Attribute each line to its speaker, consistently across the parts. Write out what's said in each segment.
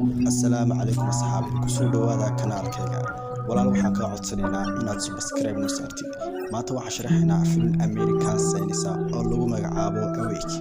Speaker 1: Assalaamu calaykum asxaabi kusoo dhawaada kanaalkayga walaal waxaan kaa codsanaynaa inaad subscribe noo saartid maanta waxaan sharaxaynaa film American Science oo lagu magacaabo Awake.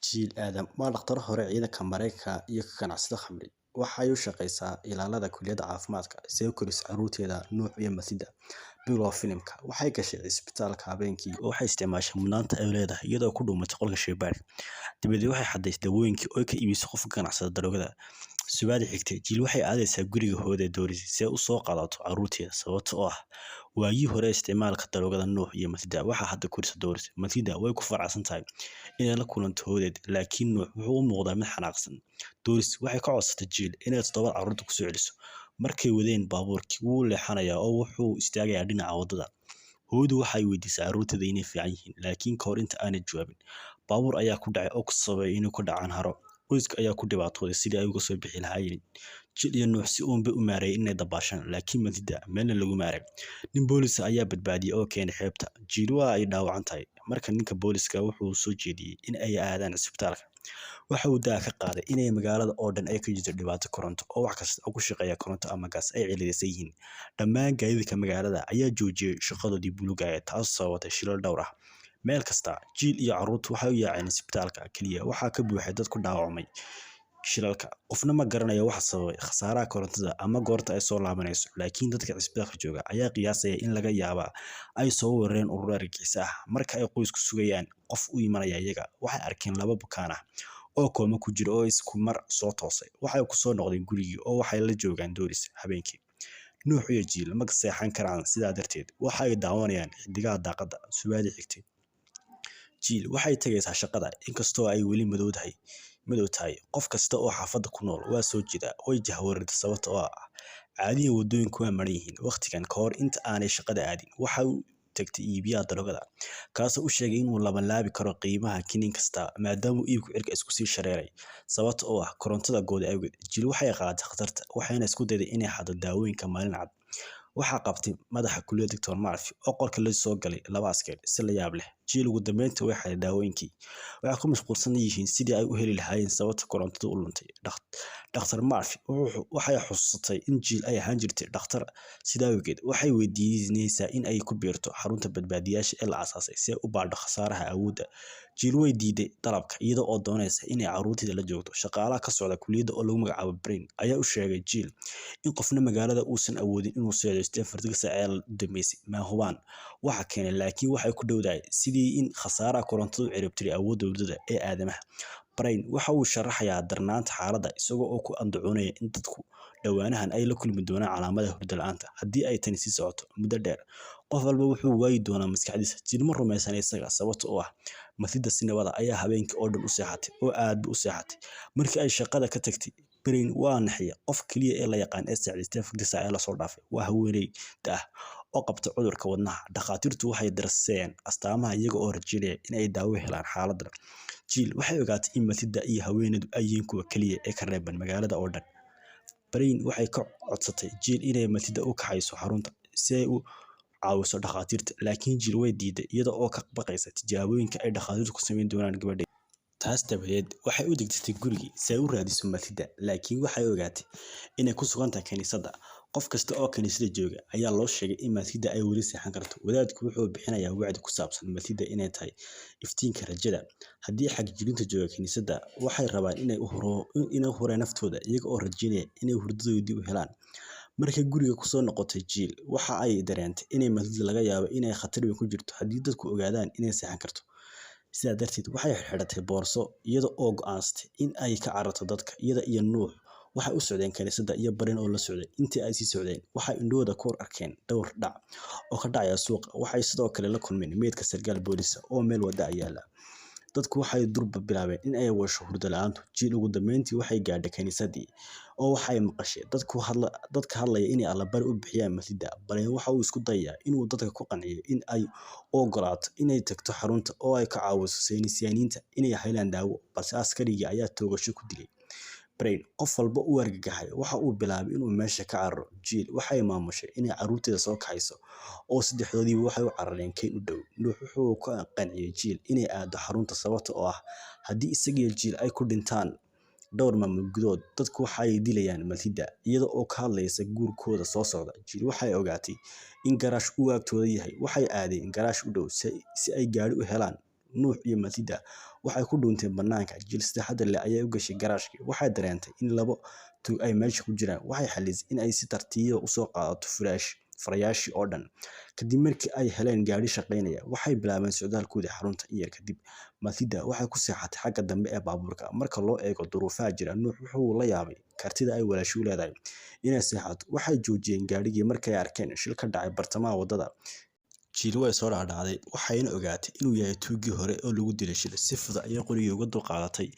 Speaker 1: Jiil Aadam waa dhakhtar hore ciidanka Mareykanka iyo ka ganacsada khamri waxay u shaqeysaa ilaalada kulliyadda caafimaadka si ay u koriso carruurteeda Nuux iyo Masida. Bilow filimka waxay gashay isbitaalka habeenkii oo waxay isticmaashay mudnaanta ay leedahay iyadoo ku dhuumatay qolka shaybaadh. Dibadii waxay xadaysay dawooyinkii oo ka iibisay qof ganacsada daroogada. Subaxdii xigtay Jiil waxay aadaysaa guriga hooyada Doris si ay u soo qaadato carruurteeda sababtoo ah waagii hore isticmaalka daroogada Nuux iyo Masida waxaa hadda korisa Doris. Masida way ku faraxsan tahay inay la kulanto hooyadeed laakiin Nuux wuxuu u muuqdaa mid xanaaqsan. Doris waxay ka codsatay Jiil inay 7 carruurta ku soo celiso. Markay wadeen baabuurkii wuu leexanayaa oo wuxuu istaagayaa dhinaca wadada. Hooyadu waxay weydiisay carruurteeda inay fiican yihiin laakiin ka hor inta aanay jawaabin baabuur ayaa ku dhacay oo ku sababay inay ku dhacaan haro. Qoyska ayaa ku dhibaatooday sidii ay uga soo bixi lahaayeen. Jiil iyo Nuux si uunba u maareeyay inay dabaashaan laakiin Masida meelna lagu maaray. Nin boolis ayaa badbaadiyay oo keenay xeebta. Jiil waa ay dhaawacan tahay marka ninka booliska wuxuu soo jeediyay in ay aadaan isbitaalka. Waxa uu daa ka qaaday inay magaalada oo dhan ay ka jirto dhibaato koronto oo wax kasta oo ku shaqeeya koronto ama gas ay cilidaysan yihiin. Dhammaan gaadiidka magaalada ayaa joojiyay shaqadoodii buluuga ah taas sababtay shilal dhowr ah. Meel kasta Jiil iyo carruurtu waxay u yaaceen isbitaalka kaliya waxaa ka buuxay dad ku dhaawacmay shilalka. Qofna ma garanayo waxa sababay khasaaraha korontada ama goorta ay soo laabanayso laakiin dadka isbitaalka jooga ayaa qiyaasaya in laga yaabaa ay soo weerareen urur argagixis ah. Marka ay qoysku sugayaan qof u imanaya iyaga waxay arkeen 2 bukaan ah oo kooma ku jira oo isku mar soo toosay. Waxay ku soo noqdeen gurigii oo waxay la joogaan Doris habeenkii. Nuux iyo Jiil ma seexan karaan sidaa darteed waxay daawanayaan xidigaha daaqada. Subaxdii xigtay Jiil waxay tagaysaa shaqada inkastoo ay weli madow tahay qof kasta oo xaafadda ku nool waa soo jeeda way jahwareertay sababtoo ah caadiyan wadooyinku waa maran yihiin. Waqtigan ka hor inta aanay shaqada aadin waxa uu tagtay iibiyaha daroogada kaasoo u sheegay inuu labanlaabi karo qiimaha kiniin kasta maadaama iibku cirka isku sii shareeray sababtoo ah korontada gooday awgeed. Jiil waxay qaadatay khatarta waxayna isku dayday inay xado daawooyinka maalin cad. Waxaa qabtay madaxa kulliyadda Dr. Murphy oo qolka la soo galay 2 askari si la yaab leh. Jiil ugu dambeyntii way xaday daawooyinkii. Waxay ku mashquulsan yihiin sidii ay u heli lahaayeen sababta korontadu u luntay. Dr. Murphy waxay xusuusatay in Jiil ay ahaan jirtay dhakhtar sidaa awgeed waxay weydiinaysaa in ay ku biirto xarunta badbaadiyaasha ee la aasaasay si ay u baadho khasaaraha awoodda. Jiil way diiday dalabka iyada oo doonaysa inay carruurteeda la joogto. Shaqaalaha ka socda kulliyadda oo lagu magacaabo Brain ayaa u sheegay Jiil in qofna magaalada uusan awoodin inuu socdo 48 saac ee dambeysay ma hubaan waxa keenay laakiin waxay ku dhowdahay sidii in khasaaraha korontadu ciribtiray awoodda wadada ee aadamaha. Brain waxa uu sharaxayaa darnaanta xaaladda isagoo oo ku andacoonaya in dadku dhawaanahan ay la kulmi doonaan calaamadaha hurdo la'aanta haddii ay tani sii socoto muddo dheer. Qof walba wuxuu waayi doonaa maskaxdiisa. Jiil ma rumaysan isaga sababtoo ah Masida si nabad ah ayaa habeenkii oo dhan u seexatay oo aad u seexatay. Markii ay shaqada ka tagtay Brain waa naxiyay qof kaliya ee la yaqaan ee saacideystay 40 saac ee la soo dhaafay waa haweeneyda ah oo qabta cudurka wadnaha. Dhakhaatiirtu waxay daraseen astaamaha iyaga oo rajeynaya in ay daawo helaan xaaladda. Jiil waxay ogaatay in Masida iyo haweeneydu ay yihiin kuwa kaliya ee ka reeban magaalada oo dhan. Brain waxay ka codsatay Jiil inay Masida u kaxayso xarunta si ay u caawiso dhakhaatiirta laakiin Jiil way diiday iyada oo ka baqaysa tijaabooyinka ay dhakhaatiirtu ku sameyn doonaan gabadheeda. Taas dabadeed waxay u degtay gurigii si ay u raadiso Masida laakiin waxay ogaatay inay ku sugan tahay kaniisadda. Qof kasta oo kaniisadda jooga ayaa loo sheegay in Masida ay weli seexan karto. Wadaadku wuxuu bixinayaa wacdi ku saabsan Masida inay tahay iftiinka rajada. Haddii xagjiriinta jooga kaniisadda waxay rabaan inay u huraan naftooda iyaga oo rajeynaya inay hurdadoodii u helaan. Markay guriga ku soo noqotay Jiil waxa ay dareentay in Masida laga yaabo inay khatar weyn ku jirto haddii dadku ogaadaan inay seexan karto. Sidaa darteed waxay xidhatay boorso iyada oo go'aansatay in ay ka cararto dadka. Iyada iyo Nuux waxay u socdeen kaniisadda iyo Brain oo la socday. Intii ay sii socdeen waxay indhahooda ku arkeen dhowr dhac oo ka dhacaya suuqa. Waxay sidoo kale la kulmeen meydka sarkaal booliis oo meel wada yaala. Dadku waxay durba bilaabeen in ay washo hurdo la'aantu. Jiil ugu dambeyntii waxay gaadhay kaniisaddii oo waxay maqashay dadka hadlaya inay allabari u bixiyaan Masida. Brain waxa uu isku dayaa inuu dadka ku qanciyo in ay u ogolaato inay tagto xarunta oo ay ka caawiso saynisyahaniinta inay helaan daawo balse askarigii ayaa toogasho ku dilay. Brain qof walba uu argagaxay waxa uu bilaabay inuu meesha ka cararo. Jill waxay maamushay inay carruurteeda soo kaxayso oo saddexdoodiiba waxay u carareen kayn u dhow. Nuux wuxuu ku qanciyay Jill inay aado xarunta sababta oo ah haddii isaga iyo Jill ay ku dhintaan dhowr maalmood gudahood dadku waxay dilayaan Matilda iyada oo ka hadlaysa guurkooda soo socda. Jill waxay ogaatay in garaash uu agtooda yahay. Waxay aadeen garaash u dhow si ay gaari u helaan. Nuux iyo Matilda waxay ku dhuunteen bannaanka. Jill si taxaddar leh ayay u gashay garaashkii. Waxay dareentay in labo tug ay meesha ku jiraan. Waxay xalisay in ay si tartiib ah u soo qaadato furayaashii oo dhan. Kadib markii ay heleen gaari shaqaynaya, waxay bilaabeen socdaalkoodii xarunta. In yar kadib, Matilda waxay ku seexatay xagga dambe ee baabuurka. Marka loo eego duruufaha jira, Nuux wuxuu la yaabay kartida ay walaashu leedahay inay seexato. Waxay joojiyeen gaarigii markay arkeen shil ka dhacay bartamaha waddada. Jill way soo dhaadhacday waxayna ogaatay inuu yahay tuuggii hore oo lagu dilay shil. Si fudud ayay qorigii uga dulqaadatay.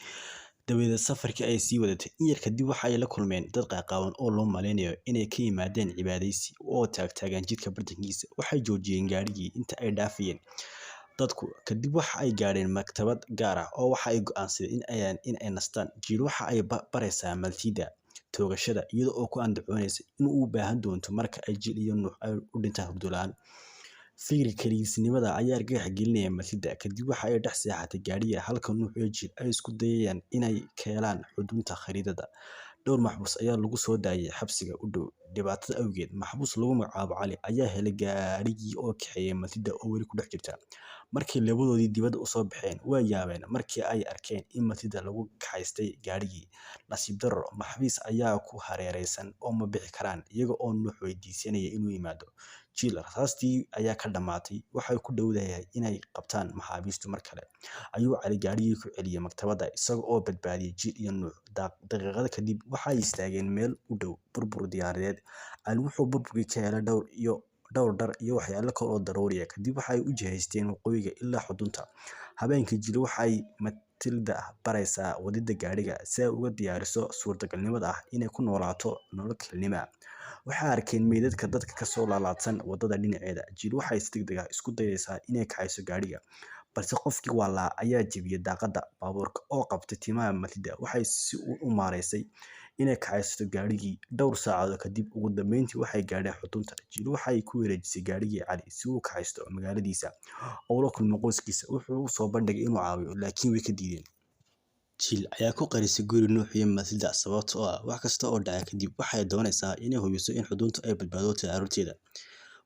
Speaker 1: Dabadeed safarkii ay sii wadatay. In yar kadib waxay la kulmeen dad qaaqaawan oo loo maleynayo inay ka yimaadeen cibaadaysi oo taagtaagan jidka bartankiisa. Waxay joojiyeen gaarigii inta ay dhaafayeen dadku. Kadib waxa ay gaadheen maktabad gaar ah oo waxa ay go'aansadeen in ay nastaan. Jill waxa ay baraysaa Matilda toogashada iyada oo ku andacoonaysa in uu u baahan doonto marka ay Jill iyo Nuux ay u dhintaan hurdo la'aan. Fikirka kaligiisnimada ayaa argagax gelinaya Matilda. Kadib waxa ay dhex seexatay gaariga halka Nuux iyo Jill ay isku dayayaan inay ka helaan xudunta khariidadda. Dhowr maxbuus ayaa lagu soo daayay xabsiga u dhow. Dhibaatada awgeed, maxbuus lagu magacaabo Cali ayaa helay gaarigii oo kaxeeyay Matilda oo weli ku dhex jirta. Markii labadoodii dibadda u soo baxeen, way yaabeen markii ay arkeen in Matilda lagu kaxaystay gaarigii. Nasiib darro, maxaabiis ayaa ku hareeraysan oo ma bixi karaan iyaga oo Nuux weydiisanaya inuu yimaado. Jill rasaastii ayaa ka dhamaatay. Waxay ku dhowdahay inay qabtaan maxaabiistu mar kale. Ayuu Cali gaarigii ku celiyay maktabadda isaga oo badbaadiyay Jill iyo Nuux. Daqiiqado kadib waxay istaageen meel u dhow burbur diyaaradeed. Cali wuxuu burburkii ka helay dhowr dhar iyo waxyaalo kale oo daruuri ah. Kadib waxay u jihaysteen waqooyiga ilaa xudunta. Habeenkii Jill waxay Matilda baraysaa wadida gaariga si ay uga diyaariso suurtagalnimada ah inay ku noolaato nolol kelinimo ah. Waxay arkeen meydadka dadka ka soo laalaadsan waddada dhinaceeda. Jill waxay si degdeg ah isku dayaysaa inay kaxayso gaariga, balse qofkii waalaa ayaa jebiyay daaqadda baabuurka oo qabtay timaha Matilda. Waxay si u maaraysay inay kaxaysato gaarigii. Dhowr saacadood kadib, ugu dambeyntii waxay gaadheen xudunta. Jill waxay ku wareejisay gaarigii Cali si uu u kaxaysto magaaladiisa oo la kulmo qoyskiisa. Wuxuu u soo bandhigay inuu caawiyo, laakiin way ka diideen. Jill ayaa ku qarisay guri Nuux iyo Matilda sababtoo ah wax kasta oo dhacay kadib waxay doonaysaa inay hubiso in xuduntu ay badbaado carruurteeda.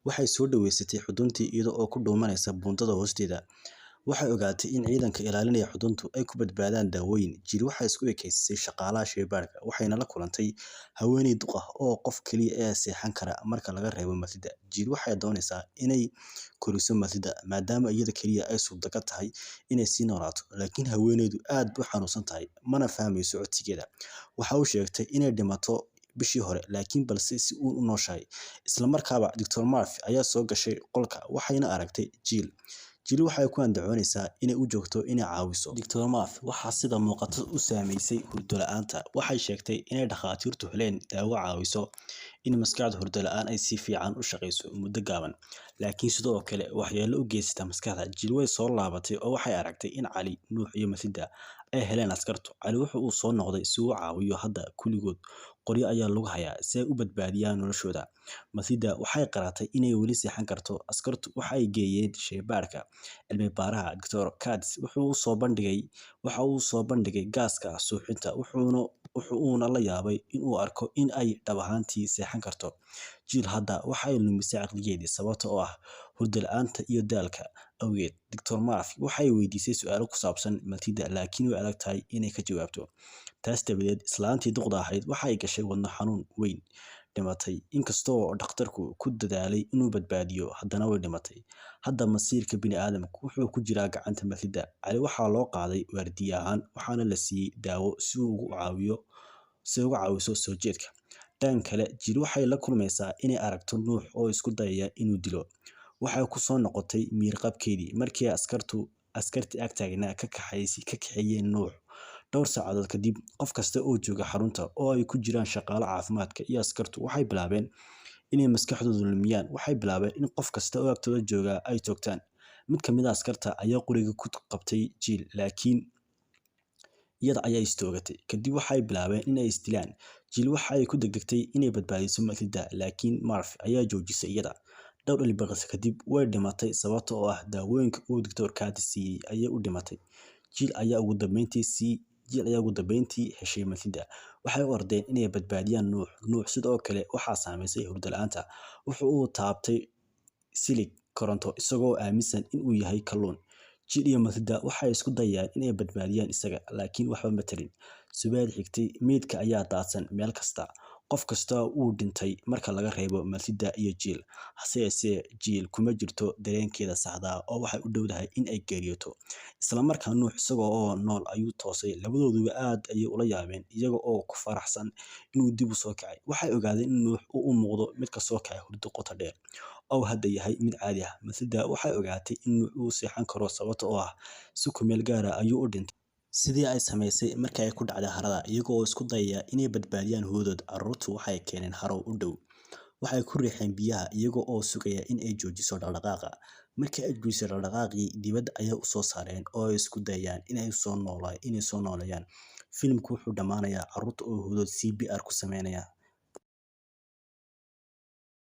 Speaker 1: Waxay soo dhaweysatay xuduntii iyada oo ku dhuumanaysa buundada hoosteeda. Waxay ogaatay in ciidanka ilaalinaya xuduntu ay ku badbaadaan daawooyin. Jill waxay isku ekeysay shaqaalaha shaybaarka waxayna la kulantay haweeney duq ah oo qof kaliya ee seexan kara marka laga reebo Matilda. Jill waxay doonaysaa inay koriso Matilda maadaama iyada kaliya ay suurtagal tahay inay sii noolaato. Laakiin haweeneydu aad bay u xanuunsan tahay mana fahmayso codsigeeda. Waxa uu sheegtay inay dhimato bishii hore laakiin balse si uun u nooshahay. Isla markaaba Dr. Murphy ayaa soo gashay qolka waxayna aragtay Jill. Jill waxay ku andacoonaysaa inay u joogto inay caawiso. Dr. Murphy waxaa sida muuqata u saameysay hurdo la'aanta. Waxay sheegtay inay dhakhaatiirtu heleen daawo caawiso in maskaxda hurdo la'aan ay si fiican u shaqeyso muddo gaaban, laakiin sidoo kale waxyeello u geysata maskaxda. Jill way soo laabatay oo waxay aragtay in Cali, Nuux iyo Matilda ay heleen askartu. Cali wuxuu soo noqday si uu u caawiyo. Hadda kulligood qoryo ayaa lagu hayaa si ay u badbaadiyaan noloshooda. Matilda waxay qaratay inay weli seexan karto. Askartu waxay geeyeen shaybaarka. Cilmi baaraha Dr. Katz waxa uu soo bandhigay gaaska suuxinta wuxuuna la yaabay in uu arko in ay dhab ahaantii seexan karto. Jill hadda waxay lumisay caqligeedii sababtoo ah hurdo la'aanta iyo daalka awgeed. Dr. Murphy waxay weydiisay su'aalo ku saabsan Matilda laakiin way adag tahay inay ka jawaabto. Taas dabadeed, islaantii duqda ahayd waxay gashay wadno xanuun weyn, dhimatay. Inkastoo dhakhtarku ku dadaalay inuu badbaadiyo, haddana way dhimatay. Hadda masiirka bini'aadamku wuxuu ku jiraa gacanta Matilda. Cali waxaa loo qaaday waardiye ahaan waxaana la siiyay daawo si ay uga caawiso soo jeedka. Dhanka kale, Jill waxay la kulmaysaa inay aragto Nuux oo isku dayaya inuu dilo. Waxay ku soo noqotay miyir-qabkeedii markii askartii ag taagnaa ka kaxeeyeen Nuux. Dhowr saacadood kadib, qof kasta oo jooga xarunta oo ay ku jiraan shaqaalaha caafimaadka iyo askartu waxay bilaabeen inay maskaxdooda lumiyaan. Waxay bilaabeen in qof kasta oo agtooda jooga ay toogtaan. Mid ka mid ah askarta ayaa qoriga ku qabtay Jill laakiin iyada ayaa istoogatay. Kadib waxay bilaabeen in ay isdilaan. Jill waxay ku degdegtay inay badbaadiso Matilda, laakiin Murphy ayaa joojisay iyada. Dhowr ilbiriqsi kadib way dhimatay sababtoo ah daawooyinka uu Dr. Curtis siiyay ayay u dhimatay. Jill ayaa ugu dambeyntii heshay Matilda. Waxay u ordeen inay badbaadiyaan Nuux. Nuux sidoo kale waxaa saameysay hurdo la'aanta. Wuxuu taabtay silig koronto isagoo aaminsan in uu yahay kalluun. Jill iyo Matilda waxay isku dayayaan inay badbaadiyaan isaga, laakiin waxba ma tarin. Subaxdii xigtay, meydka ayaa daadsan meel kasta. Qof kasta wuu dhintay marka laga reebo Matilda iyo Jill. Hase yeeshee, Jill kuma jirto dareenkeeda saxda ah oo waxay u dhowdahay in ay geeriyooto. Isla markaa Nuux isaga oo nool ayuu toosay. Labadooduba aad ayay ula yaabeen, iyaga oo ku faraxsan inuu dib u soo kacay. Waxay ogaadeen in Nuux uu u muuqdo mid ka soo kacay hurdo qoto dheer, oo hadda yahay mid caadi ah. Matilda waxay ogaatay in Nuux uu seexan karo sababtoo ah si ku meel gaar ah ayuu u dhintay. Sidii ay samaysay markii ay ku dhacday harada, iyaga oo isku dayaya inay badbaadiyaan hooyadood. Carruurtu waxay keeneen haro u dhow. Waxay ku riixeen biyaha iyaga oo sugaya in ay joojiso dhaqdhaqaaqa. Markii ay joojisay dhaqdhaqaaqii, dibadda ayay u soo saareen oo ay isku dayayaan inay soo nooleeyaan. Filimku wuxuu dhammaanayaa carruurta oo hooyadood CPR ku sameynaya.